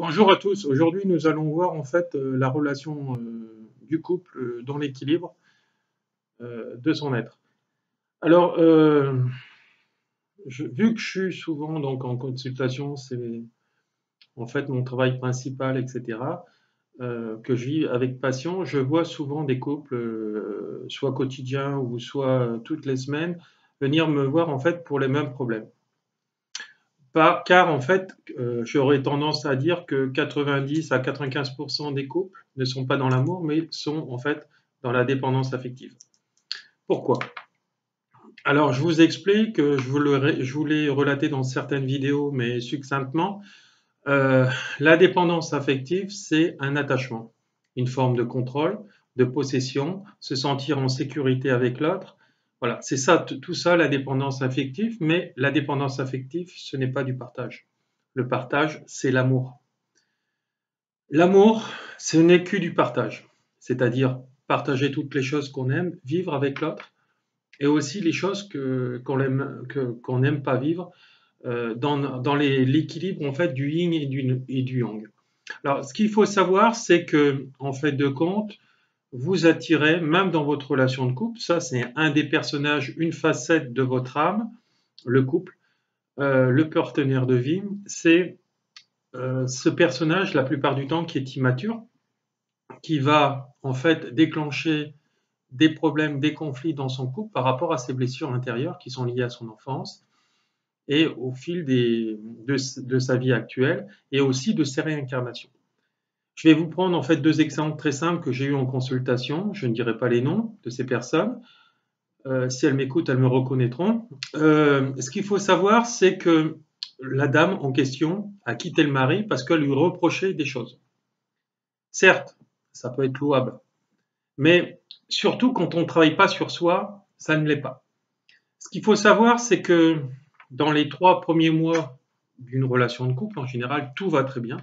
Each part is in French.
Bonjour à tous. Aujourd'hui, nous allons voir en fait la relation du couple dans l'équilibre de son être. Alors, vu que je suis souvent donc en consultation, c'est en fait mon travail principal, etc., que je vis avec passion, je vois souvent des couples, soit quotidiens ou soit toutes les semaines, venir me voir en fait pour les mêmes problèmes. Car en fait, j'aurais tendance à dire que 90 à 95% des couples ne sont pas dans l'amour, mais sont en fait dans la dépendance affective. Pourquoi? Alors, je vous explique, je vous l'ai relaté dans certaines vidéos, mais succinctement. Euh, la dépendance affective, c'est un attachement, une forme de contrôle, de possession, se sentir en sécurité avec l'autre. Voilà, c'est ça, tout ça, la dépendance affective, mais la dépendance affective, ce n'est pas du partage. Le partage, c'est l'amour. L'amour, ce n'est que du partage, c'est-à-dire partager toutes les choses qu'on aime, vivre avec l'autre, et aussi les choses qu'on n'aime pas vivre, dans l'équilibre en fait du yin et du yang. Alors, ce qu'il faut savoir, c'est que en fait de compte, vous attirez, même dans votre relation de couple, ça c'est un des personnages, une facette de votre âme, le couple, le partenaire de vie, c'est ce personnage la plupart du temps qui est immature, qui va en fait déclencher des problèmes, des conflits dans son couple par rapport à ses blessures intérieures qui sont liées à son enfance et au fil de sa vie actuelle et aussi de ses réincarnations. Je vais vous prendre en fait deux exemples très simples que j'ai eus en consultation. Je ne dirai pas les noms de ces personnes. Si elles m'écoutent, elles me reconnaîtront. Ce qu'il faut savoir, c'est que la dame en question a quitté le mari parce qu'elle lui reprochait des choses. Certes, ça peut être louable, mais surtout quand on ne travaille pas sur soi, ça ne l'est pas. Ce qu'il faut savoir, c'est que dans les 3 premiers mois d'une relation de couple, en général, tout va très bien,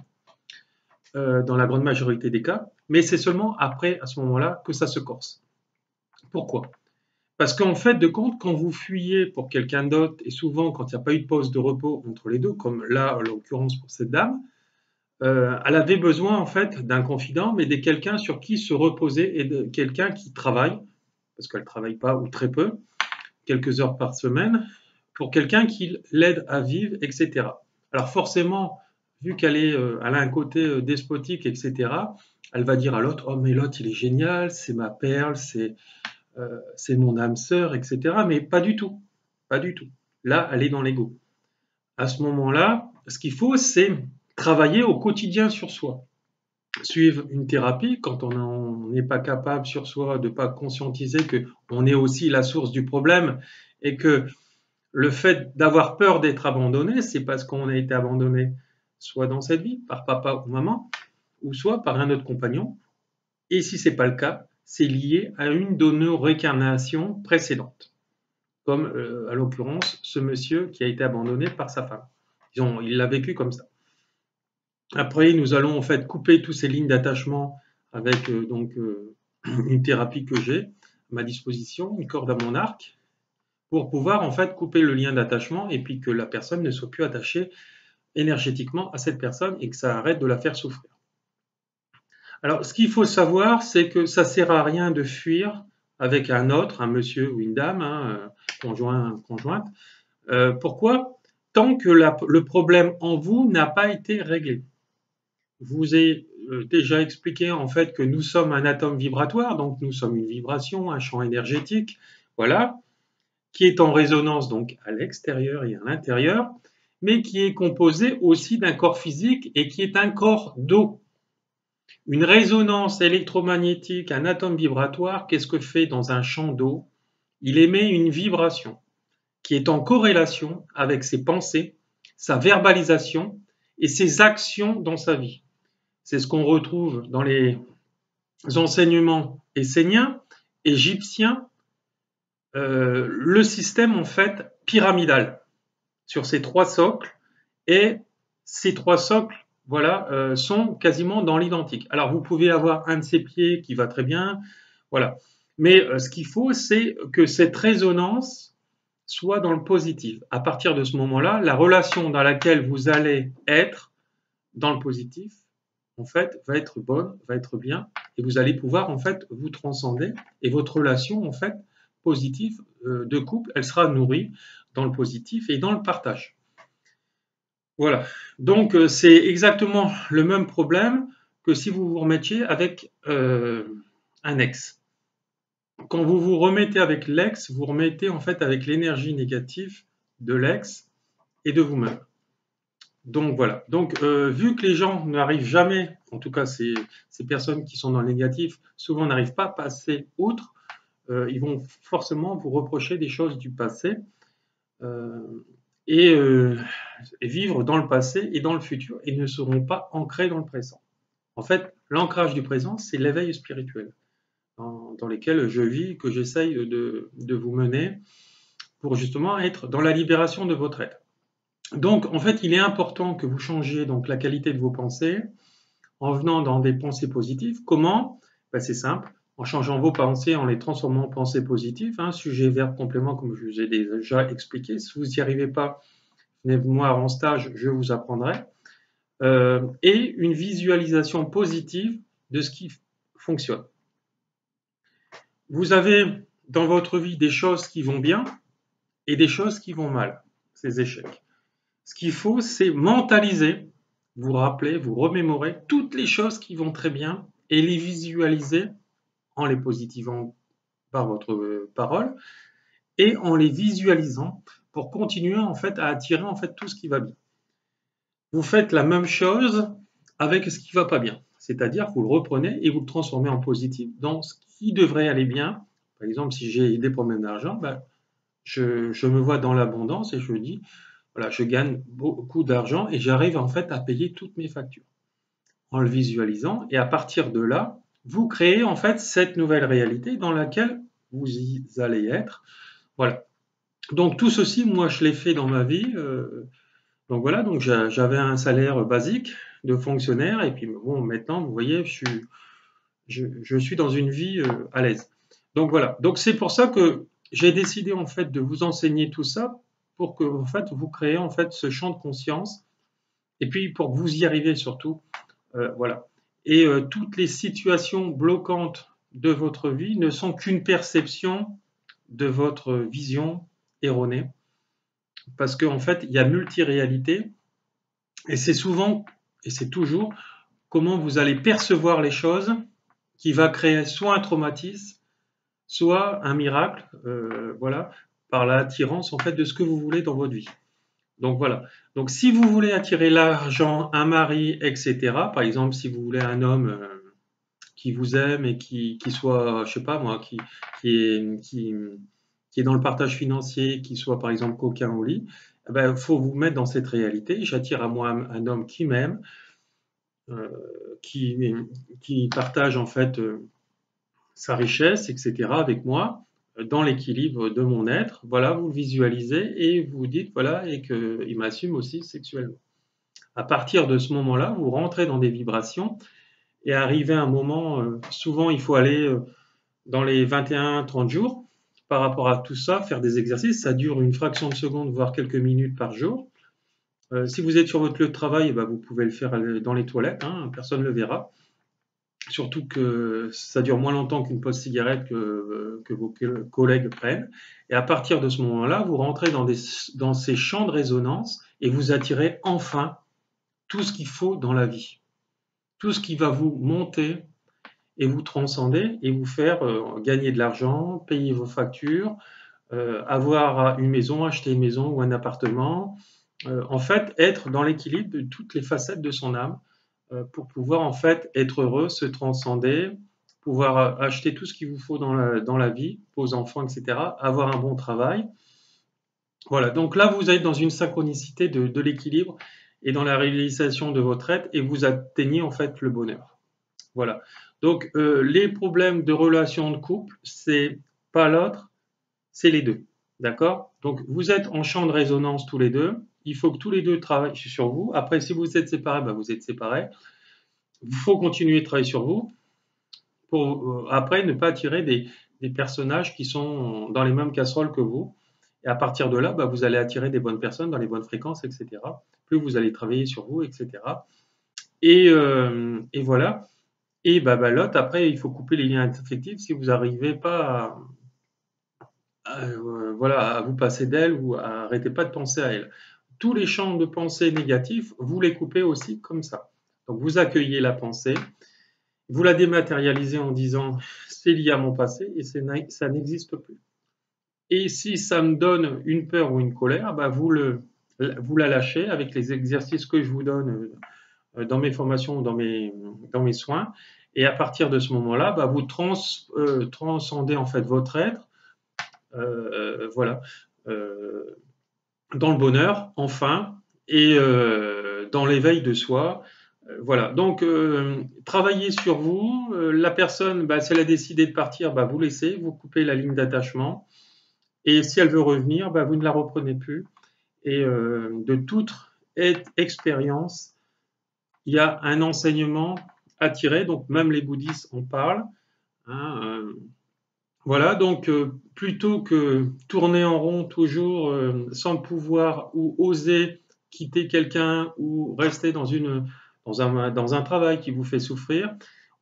dans la grande majorité des cas, mais c'est seulement après, à ce moment-là, que ça se corse. Pourquoi? Parce qu'en fait, de compte, quand vous fuyez pour quelqu'un d'autre, et souvent quand il n'y a pas eu de pause de repos entre les deux, comme là, en l'occurrence pour cette dame, elle avait besoin en fait d'un confident, mais de quelqu'un sur qui se reposer et de quelqu'un qui travaille, parce qu'elle ne travaille pas ou très peu, quelques heures par semaine, pour quelqu'un qui l'aide à vivre, etc. Alors forcément, vu elle a un côté despotique, etc., elle va dire à l'autre, oh mais l'autre il est génial, c'est ma perle, c'est mon âme sœur, etc. Mais pas du tout, pas du tout. Là, elle est dans l'ego. À ce moment-là, ce qu'il faut, c'est travailler au quotidien sur soi. Suivre une thérapie quand on n'est pas capable sur soi de ne pas conscientiser qu'on est aussi la source du problème et que le fait d'avoir peur d'être abandonné, c'est parce qu'on a été abandonné soit dans cette vie par papa ou maman, ou soit par un autre compagnon. Et si ce n'est pas le cas, c'est lié à une de nos réincarnations précédentes, comme à l'occurrence ce monsieur qui a été abandonné par sa femme. Il l'a vécu comme ça. Après, nous allons en fait couper toutes ces lignes d'attachement avec une thérapie que j'ai à ma disposition, une corde à mon arc, pour pouvoir en fait couper le lien d'attachement et puis que la personne ne soit plus attachée énergétiquement à cette personne et que ça arrête de la faire souffrir. Alors, ce qu'il faut savoir, c'est que ça sert à rien de fuir avec un autre, un monsieur ou une dame, hein, conjointe. Pourquoi? Tant que le problème en vous n'a pas été réglé. Je vous ai déjà expliqué en fait que nous sommes un atome vibratoire, donc nous sommes une vibration, un champ énergétique, voilà, qui est en résonance donc à l'extérieur et à l'intérieur, mais qui est composé aussi d'un corps physique et qui est un corps d'eau. Une résonance électromagnétique, un atome vibratoire, qu'est-ce que fait dans un champ d'eau? Il émet une vibration qui est en corrélation avec ses pensées, sa verbalisation et ses actions dans sa vie. C'est ce qu'on retrouve dans les enseignements esséniens, égyptiens, le système en fait pyramidal sur ces 3 socles, et ces 3 socles voilà, sont quasiment dans l'identique. Alors vous pouvez avoir un de ces pieds qui va très bien, voilà. Mais ce qu'il faut, c'est que cette résonance soit dans le positif. À partir de ce moment-là, la relation dans laquelle vous allez être dans le positif, en fait, va être bonne, va être bien, et vous allez pouvoir, en fait, vous transcender, et votre relation, en fait, positive de couple, elle sera nourrie dans le positif et dans le partage. Voilà. Donc, c'est exactement le même problème que si vous vous remettiez avec un ex. Quand vous vous remettez avec l'ex, vous remettez en fait avec l'énergie négative de l'ex et de vous-même. Donc voilà. Donc vu que les gens n'arrivent jamais, en tout cas ces personnes qui sont dans le négatif, souvent n'arrivent pas à passer outre, ils vont forcément vous reprocher des choses du passé euh, et, euh, et vivre dans le passé et dans le futur et ne seront pas ancrés dans le présent. En fait, l'ancrage du présent, c'est l'éveil spirituel dans lesquels je vis, que j'essaye de vous mener pour justement être dans la libération de votre être. Donc, en fait, il est important que vous changiez donc la qualité de vos pensées en venant dans des pensées positives. Comment? Ben, c'est simple, en changeant vos pensées, en les transformant en pensées positives. Hein, sujet, verbe, complément, comme je vous ai déjà expliqué. Si vous n'y arrivez pas, venez moi en stage, je vous apprendrai. Et une visualisation positive de ce qui fonctionne. Vous avez dans votre vie des choses qui vont bien et des choses qui vont mal, ces échecs. Ce qu'il faut, c'est mentaliser, vous rappeler, vous remémorer toutes les choses qui vont très bien et les visualiser en les positivant par votre parole et en les visualisant pour continuer en fait à attirer en fait tout ce qui va bien. Vous faites la même chose avec ce qui va pas bien, c'est-à-dire que vous le reprenez et vous le transformez en positif dans ce qui devrait aller bien. Par exemple, si j'ai des problèmes d'argent, ben, je me vois dans l'abondance et je me dis, voilà, je gagne beaucoup d'argent et j'arrive en fait à payer toutes mes factures en le visualisant. Et à partir de là, vous créez en fait cette nouvelle réalité dans laquelle vous allez être. Voilà. Donc tout ceci, moi, je l'ai fait dans ma vie. Donc voilà, donc j'avais un salaire basique de fonctionnaire et puis bon, maintenant, vous voyez, je suis dans une vie à l'aise. Donc voilà. Donc c'est pour ça que j'ai décidé en fait de vous enseigner tout ça pour que en fait vous créez en fait ce champ de conscience et puis pour que vous y arriviez surtout. Voilà. Et toutes les situations bloquantes de votre vie ne sont qu'une perception de votre vision erronée parce qu'en fait il y a multiréalité et c'est souvent et c'est toujours comment vous allez percevoir les choses qui va créer soit un traumatisme, soit un miracle, voilà, par l'attirance en fait de ce que vous voulez dans votre vie. Donc voilà. Donc si vous voulez attirer l'argent, un mari, etc. Par exemple, si vous voulez un homme qui vous aime et qui soit, je sais pas moi, qui est, qui, qui est dans le partage financier, qui soit par exemple coquin au lit, eh ben, faut vous mettre dans cette réalité. J'attire à moi un homme qui m'aime, euh, qui, qui partage en fait sa richesse, etc. avec moi dans l'équilibre de mon être. Voilà, vous le visualisez et vous dites voilà et qu'il m'assume aussi sexuellement. À partir de ce moment-là, vous rentrez dans des vibrations et arrivé à un moment, souvent il faut aller dans les 21-30 jours par rapport à tout ça, faire des exercices. Ça dure une fraction de seconde, voire quelques minutes par jour. Si vous êtes sur votre lieu de travail, bah, vous pouvez le faire dans les toilettes, hein, personne ne le verra. Surtout que ça dure moins longtemps qu'une pause cigarette que vos collègues prennent. Et à partir de ce moment-là, vous rentrez dans ces champs de résonance et vous attirez enfin tout ce qu'il faut dans la vie. Tout ce qui va vous monter et vous transcender et vous faire gagner de l'argent, payer vos factures, avoir une maison, acheter une maison ou un appartement. En fait, être dans l'équilibre de toutes les facettes de son âme pour pouvoir en fait être heureux, se transcender, pouvoir acheter tout ce qu'il vous faut dans la vie, vos enfants, etc., avoir un bon travail. Voilà, donc là, vous êtes dans une synchronicité de l'équilibre et dans la réalisation de votre être et vous atteignez en fait le bonheur. Voilà. Donc, les problèmes de relation de couple, c'est pas l'autre, c'est les deux. D'accord? Donc, vous êtes en champ de résonance tous les deux. Il faut que tous les deux travaillent sur vous. Après, si vous êtes séparés, ben, vous êtes séparés. Il faut continuer de travailler sur vous pour après ne pas attirer des personnages qui sont dans les mêmes casseroles que vous. Et à partir de là, bah, vous allez attirer des bonnes personnes dans les bonnes fréquences, etc. Plus vous allez travailler sur vous, etc. Et voilà. Et l'autre, après, il faut couper les liens affectifs si vous n'arrivez pas voilà, à vous passer d'elle ou à arrêter pas de penser à elle. Tous les champs de pensée négatifs, vous les coupez aussi comme ça. Donc vous accueillez la pensée, vous la dématérialisez en disant c'est lié à mon passé et ça n'existe plus. Et si ça me donne une peur ou une colère, vous la lâchez avec les exercices que je vous donne dans mes formations, dans mes soins. Et à partir de ce moment-là, vous transcendez en fait votre être, voilà, euh, dans le bonheur, enfin, et dans l'éveil de soi. Voilà, donc travaillez sur vous. La personne, si elle a décidé de partir, vous laissez, vous coupez la ligne d'attachement. Et si elle veut revenir, vous ne la reprenez plus. Et de toute expérience, il y a un enseignement à tirer. Donc même les bouddhistes en parlent. Hein, voilà, donc plutôt que tourner en rond toujours sans pouvoir ou oser quitter quelqu'un ou rester dans un travail qui vous fait souffrir,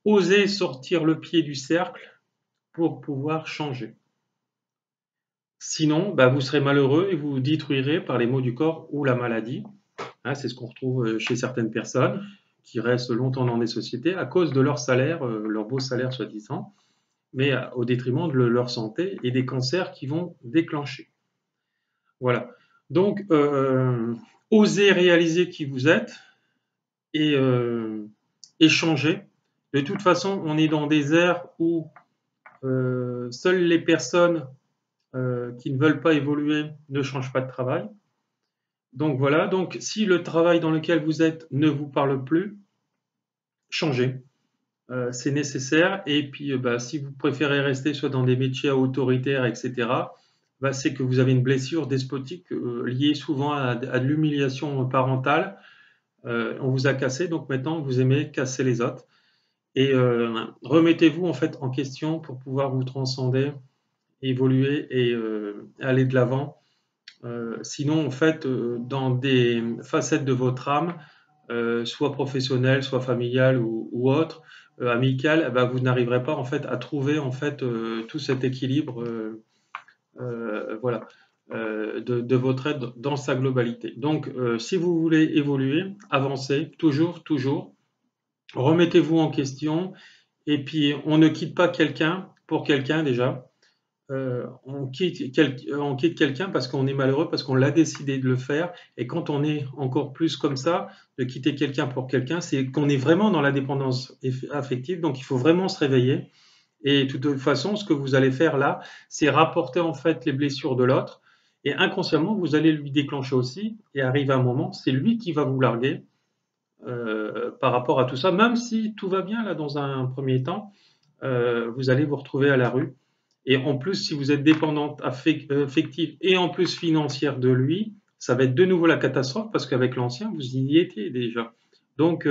osez sortir le pied du cercle pour pouvoir changer. Sinon, vous serez malheureux et vous vous détruirez par les maux du corps ou la maladie. Hein, c'est ce qu'on retrouve chez certaines personnes qui restent longtemps dans des sociétés à cause de leur salaire, leur beau salaire soi-disant, mais au détriment de leur santé et des cancers qui vont déclencher. Voilà. Donc, osez réaliser qui vous êtes et changer. De toute façon, on est dans des ères où seules les personnes qui ne veulent pas évoluer ne changent pas de travail. Donc voilà, donc si le travail dans lequel vous êtes ne vous parle plus, changez. C'est nécessaire. Et puis, si vous préférez rester soit dans des métiers autoritaires, etc., c'est que vous avez une blessure despotique liée souvent à de l'humiliation parentale. On vous a cassé, donc maintenant vous aimez casser les autres. Et remettez-vous en fait en question pour pouvoir vous transcender, évoluer et aller de l'avant. Sinon, en fait, dans des facettes de votre âme, soit professionnelle, soit familiale ou autre, amicale, vous n'arriverez pas en fait à trouver en fait tout cet équilibre, voilà, de votre être dans sa globalité. Donc, si vous voulez évoluer, avancez, toujours, toujours, remettez-vous en question, et puis on ne quitte pas quelqu'un pour quelqu'un déjà. On quitte quelqu'un parce qu'on est malheureux, parce qu'on l'a décidé de le faire. Et quand on est encore plus comme ça, de quitter quelqu'un pour quelqu'un, c'est qu'on est vraiment dans la dépendance affective. Donc il faut vraiment se réveiller. Et de toute façon, ce que vous allez faire là, c'est rapporter en fait les blessures de l'autre. Et inconsciemment, vous allez lui déclencher aussi. Et arrive un moment, c'est lui qui va vous larguer par rapport à tout ça. Même si tout va bien là dans un premier temps, vous allez vous retrouver à la rue. Et en plus, si vous êtes dépendante affective et en plus financière de lui, ça va être de nouveau la catastrophe parce qu'avec l'ancien, vous y étiez déjà. Donc,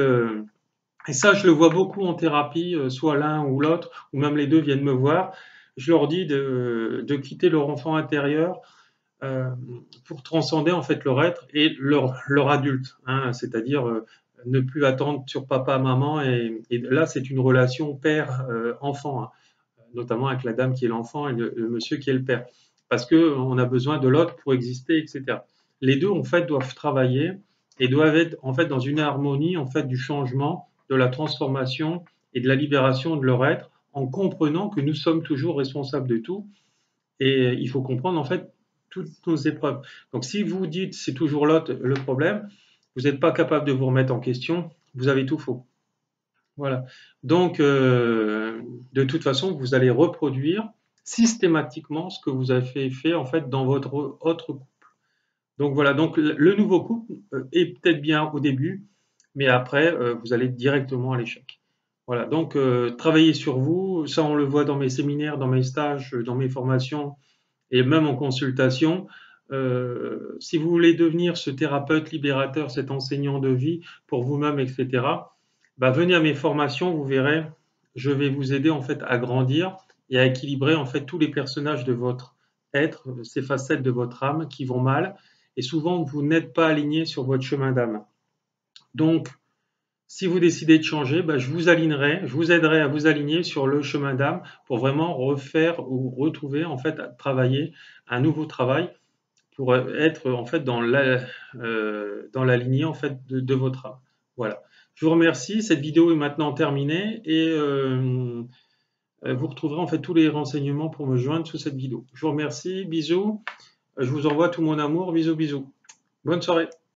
et ça, je le vois beaucoup en thérapie, soit l'un ou l'autre, ou même les deux viennent me voir. Je leur dis de quitter leur enfant intérieur euh, pour transcender en fait leur être et leur adulte, hein, c'est-à-dire ne plus attendre sur papa, maman. Et là, c'est une relation père-enfant. Hein, notamment avec la dame qui est l'enfant et le monsieur qui est le père, parce qu'on a besoin de l'autre pour exister, etc. Les deux, en fait, doivent travailler et doivent être, en fait, dans une harmonie, en fait, du changement, de la transformation et de la libération de leur être, en comprenant que nous sommes toujours responsables de tout. Et il faut comprendre, en fait, toutes nos épreuves. Donc, si vous dites c'est toujours l'autre le problème, vous n'êtes pas capable de vous remettre en question, vous avez tout faux. Voilà. Donc, de toute façon, vous allez reproduire systématiquement ce que vous avez fait en fait dans votre autre couple. Donc voilà. Donc le nouveau couple est peut-être bien au début, mais après, vous allez directement à l'échec. Voilà. Donc, travaillez sur vous. Ça, on le voit dans mes séminaires, dans mes stages, dans mes formations et même en consultation. Si vous voulez devenir ce thérapeute libérateur, cet enseignant de vie pour vous-même, etc., venez à mes formations, vous verrez, je vais vous aider en fait à grandir et à équilibrer en fait tous les personnages de votre être, ces facettes de votre âme qui vont mal, et souvent vous n'êtes pas aligné sur votre chemin d'âme. Donc, Si vous décidez de changer, ben, je vous alignerai, je vous aiderai à vous aligner sur le chemin d'âme pour vraiment refaire ou retrouver, en fait, à travailler un nouveau travail pour être en fait dans la lignée en fait de votre âme. Voilà. Je vous remercie. Cette vidéo est maintenant terminée et vous retrouverez en fait tous les renseignements pour me joindre sous cette vidéo. Je vous remercie. Bisous. Je vous envoie tout mon amour. Bisous, bisous. Bonne soirée.